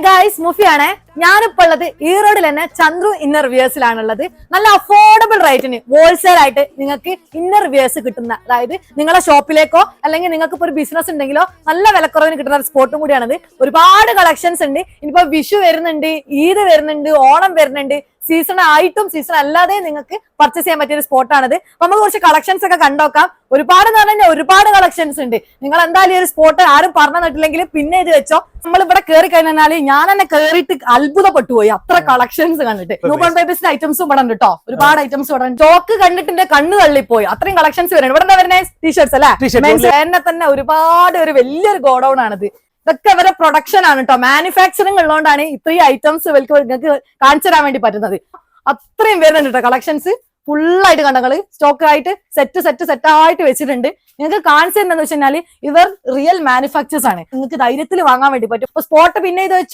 Guys മുഫിയാണേ. ഞാനിപ്പോ ഉള്ളത് ഈറോഡിൽ തന്നെ ചന്ദ്രു ഇന്നർ വിയേഴ്സിലാണുള്ളത്. നല്ല അഫോർഡബിൾ റേറ്റിന് ഹോൾസെയിൽ ആയിട്ട് നിങ്ങൾക്ക് ഇന്നർ വിയേഴ്സ് കിട്ടുന്ന, അതായത് നിങ്ങളെ ഷോപ്പിലേക്കോ അല്ലെങ്കിൽ നിങ്ങൾക്ക് ഇപ്പൊ ഒരു ബിസിനസ് ഉണ്ടെങ്കിലോ നല്ല വിലക്കുറവിന് കിട്ടുന്ന ഒരു സ്പോട്ടും കൂടിയാണത്. ഒരുപാട് കളക്ഷൻസ് ഉണ്ട്. ഇനിയിപ്പോ വിഷു വരുന്നുണ്ട്, ഈദ് വരുന്നുണ്ട്, ഓണം വരുന്നുണ്ട്. സീസൺ ആയിട്ടും സീസൺ അല്ലാതെ നിങ്ങൾക്ക് പർച്ചേസ് ചെയ്യാൻ പറ്റിയ ഒരു സ്പോട്ടാണിത്. അപ്പൊ നമുക്ക് കുറച്ച് കളക്ഷൻസ് ഒക്കെ കണ്ടോക്കാം. ഒരുപാട് എന്ന് പറഞ്ഞാൽ ഒരുപാട് കളക്ഷൻസ് ഉണ്ട്. നിങ്ങൾ എന്തായാലും ഈ ഒരു സ്പോട്ട് ആരും പറഞ്ഞു തന്നിട്ടില്ലെങ്കിൽ പിന്നെ ഇത് വെച്ചോ. നമ്മൾ ഇവിടെ കയറി കഴിഞ്ഞാൽ ഞാൻ തന്നെ കയറിയിട്ട് അത്ഭുതപ്പെട്ടു പോയി, അത്ര കളക്ഷൻസ് കണ്ടിട്ട്. ന്യൂബോൺ ബേബീസിന്റെ ഐറ്റംസും ഇവിടെ ഉണ്ട് കേട്ടോ, ഒരുപാട് ഐറ്റംസ് ഇവിടെ ഉണ്ട്. സ്റ്റോക്ക് കണ്ടിട്ട് കണ്ണ് തള്ളിപ്പോയി, അത്രയും കളക്ഷൻസ് വരുന്നുണ്ട്. ഇവിടെ എന്താ വരുന്നത്? ടീഷർട്സ് അല്ലെ? മെൻസ് തന്നെ ഒരുപാട് ഒരു വലിയൊരു ഗോഡൌൺ ആണിത്. ഇതൊക്കെ ഇവരെ പ്രൊഡക്ഷൻ ആണ് കേട്ടോ, മാനുഫാക്ചറിങ് ഉള്ളതുകൊണ്ടാണ് ഇത്രയും ഐറ്റംസ് നിങ്ങൾക്ക് കാണിച്ചു തരാൻ വേണ്ടി പറ്റുന്നത്. അത്രയും വരുന്നുണ്ട് കേട്ടോ കളക്ഷൻസ്. ഫുള്ളായിട്ട് കണ്ടങ്ങള് സ്റ്റോക്ക് ആയിട്ട് സെറ്റ് ആയിട്ട് വെച്ചിട്ടുണ്ട്. നിങ്ങൾക്ക് കാണിച്ചു തരുന്നതെന്ന് വെച്ച് കഴിഞ്ഞാൽ ഇവർ റിയൽ മാനുഫാക്ചേഴ്സ് ആണ്. നിങ്ങൾക്ക് ധൈര്യത്തിൽ വാങ്ങാൻ വേണ്ടി പറ്റും. സ്പോട്ട് പിന്നെ ഇത് വെച്ചോ